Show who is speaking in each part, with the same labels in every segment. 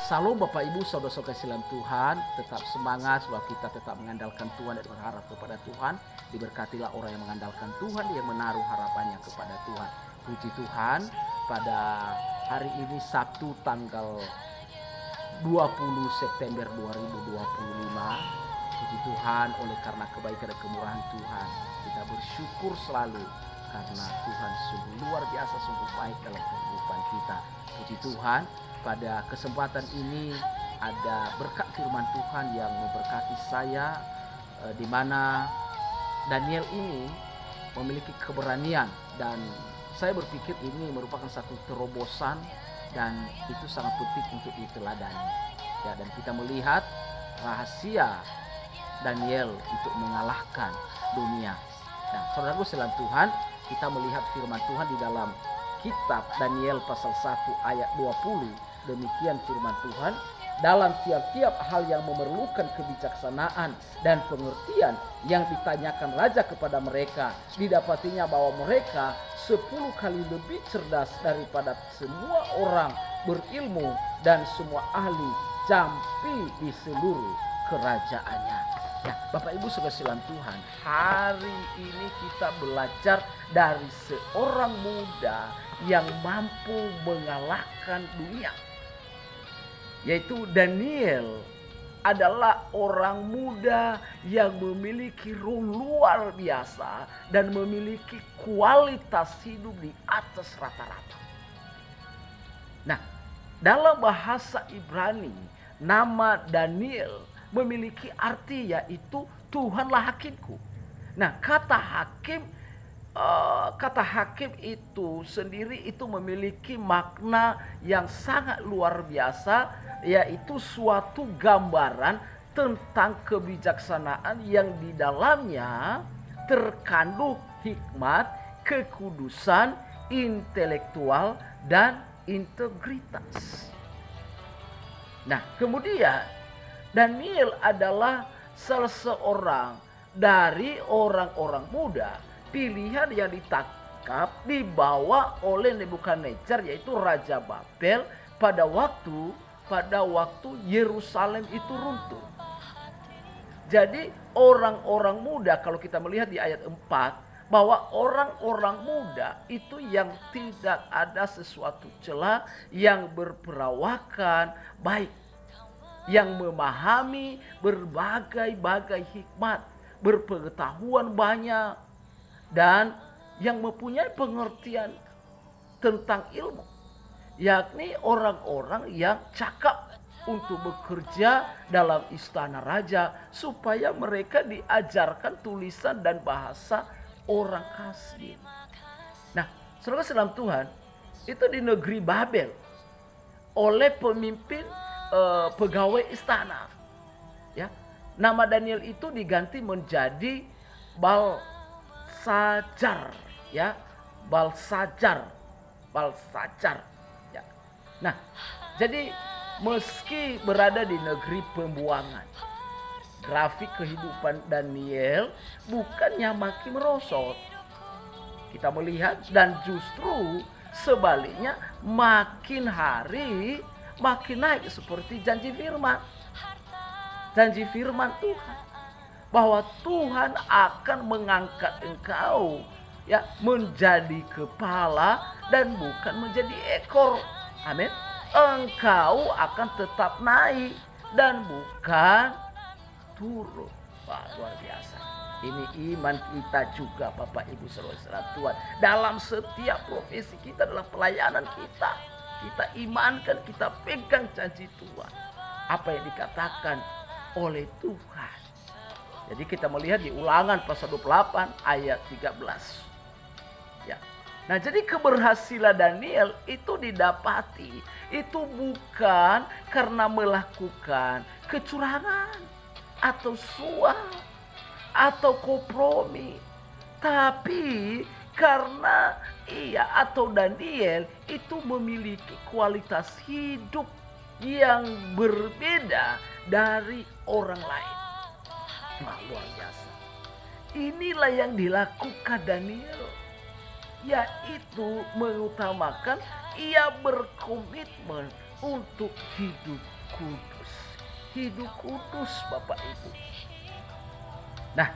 Speaker 1: Salam Bapak Ibu saudara-saudara sekalian Tuhan, tetap semangat bahwa kita tetap mengandalkan Tuhan dan berharap kepada Tuhan. Diberkatilah orang yang mengandalkan Tuhan, yang menaruh harapannya kepada Tuhan. Puji Tuhan, pada hari ini Sabtu tanggal 20 September 2025. Puji Tuhan, oleh karena kebaikan dan kemurahan Tuhan, kita bersyukur selalu karena Tuhan sungguh luar biasa, sungguh baik dalam kehidupan kita. Puji Tuhan, pada kesempatan ini ada berkat firman Tuhan yang memberkati saya, di mana Daniel ini memiliki keberanian, dan saya berpikir ini merupakan satu terobosan dan itu sangat penting untuk diteladani. Ya, dan kita melihat rahasia Daniel untuk mengalahkan dunia. Nah, saudaraku sekalian Tuhan, kita melihat firman Tuhan di dalam kitab Daniel pasal 1 ayat 20. Demikian firman Tuhan, dalam tiap-tiap hal yang memerlukan kebijaksanaan dan pengertian yang ditanyakan raja kepada mereka, didapatinya bahwa mereka 10 kali lebih cerdas daripada semua orang berilmu dan semua ahli jampi di seluruh kerajaannya. Ya, Bapak Ibu saudara sekalian Tuhan, hari ini kita belajar dari seorang muda yang mampu mengalahkan dunia, yaitu Daniel. Adalah orang muda yang memiliki roh luar biasa dan memiliki kualitas hidup di atas rata-rata. Nah, dalam bahasa Ibrani, nama Daniel memiliki arti yaitu Tuhanlah hakimku. Nah, kata hakim itu sendiri itu memiliki makna yang sangat luar biasa, yaitu suatu gambaran tentang kebijaksanaan yang di dalamnya terkandung hikmat, kekudusan, intelektual, dan integritas. Nah, kemudian Daniel adalah salah seorang dari orang-orang muda pilihan yang ditangkap, dibawa oleh Nebukadnezar, yaitu Raja Babel pada waktu Yerusalem itu runtuh. Jadi orang-orang muda, kalau kita melihat di ayat 4, bahwa orang-orang muda itu yang tidak ada sesuatu celah, yang berperawakan baik, yang memahami berbagai-bagai hikmat, berpengetahuan banyak, dan yang mempunyai pengertian tentang ilmu, yakni orang-orang yang cakap untuk bekerja dalam istana raja, supaya mereka diajarkan tulisan dan bahasa orang Kasdim. Nah, saudara dalam Tuhan, itu di negeri Babel oleh pemimpin pegawai istana. Ya, nama Daniel itu diganti menjadi Balsajar, ya, Balsajar. Ya. Nah, jadi meski berada di negeri pembuangan, grafik kehidupan Daniel bukannya makin merosot. Kita melihat, dan justru sebaliknya makin hari makin naik, seperti janji firman Tuhan, bahwa Tuhan akan mengangkat engkau, ya, menjadi kepala dan bukan menjadi ekor. Amin. Engkau akan tetap naik dan bukan turun. Wah, luar biasa. Ini iman kita juga, Bapak Ibu saudara Tuhan. Dalam setiap profesi kita, dalam pelayanan kita, kita imankan, kita pegang janji Tuhan, apa yang dikatakan oleh Tuhan. Jadi kita melihat di Ulangan pasal 28 ayat 13. Ya. Nah, jadi keberhasilan Daniel itu didapati itu bukan karena melakukan kecurangan atau suap atau kompromi, tapi karena Daniel itu memiliki kualitas hidup yang berbeda dari orang lain. Wah, luar biasa. Inilah yang dilakukan Daniel, yaitu mengutamakan, ia berkomitmen untuk hidup kudus. Hidup kudus Bapak Ibu. Nah,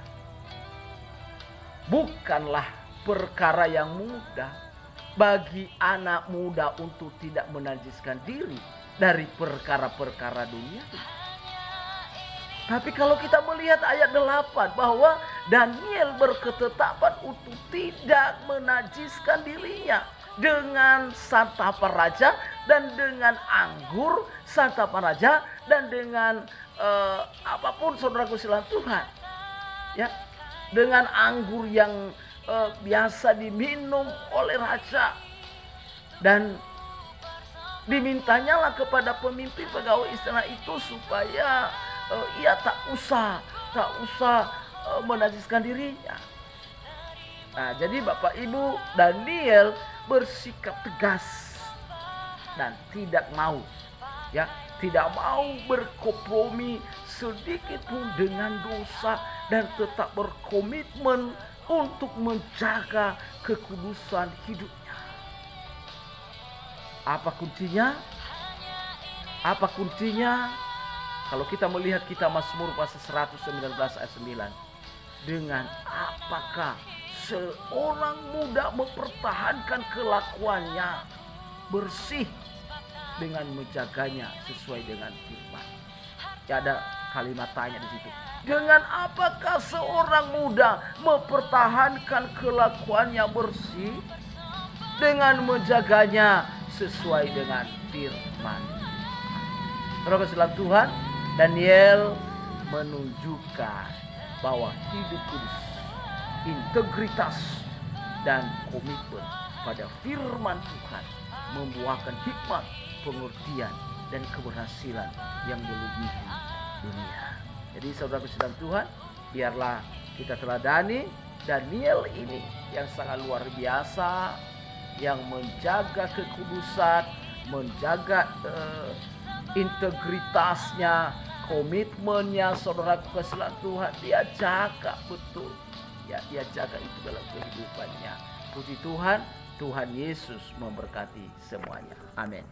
Speaker 1: bukanlah perkara yang mudah bagi anak muda untuk tidak menajiskan diri dari perkara-perkara dunia. Tapi kalau kita melihat ayat 8 bahwa Daniel berketetapan untuk tidak menajiskan dirinya dengan santapan raja dan dengan anggur santapan raja dan dengan apapun saudaraku sekalian Tuhan. Ya, dengan anggur yang biasa diminum oleh raja. Dan dimintanyalah kepada pemimpin pegawai istana itu supaya ia tak usah menajiskan dirinya. Nah, jadi Bapak Ibu, Daniel bersikap tegas dan tidak mau berkompromi sedikit pun dengan dosa dan tetap berkomitmen untuk menjaga kekudusan hidupnya. Apa kuncinya? Kalau kita melihat kitab Mazmur pasal 119 ayat 9. Dengan apakah seorang muda mempertahankan kelakuannya bersih dengan menjaganya sesuai dengan firman. Ya, ada kalimat tanya di situ. Dengan apakah seorang muda mempertahankan kelakuannya bersih dengan menjaganya sesuai dengan firman. Saudara sekalian Tuhan, Daniel menunjukkan bahwa hidup kudus, integritas, dan komitmen pada firman Tuhan membuahkan hikmat, pengertian, dan keberhasilan yang melebihi dunia. Jadi saudara sekalian Tuhan, biarlah kita teladani Daniel ini yang sangat luar biasa, yang menjaga kekudusan, menjaga integritasnya, komitmennya. Saudara sekalian Tuhan, dia jaga betul. Ya, dia jaga itu dalam kehidupannya. Puji Tuhan, Tuhan Yesus memberkati semuanya. Amin.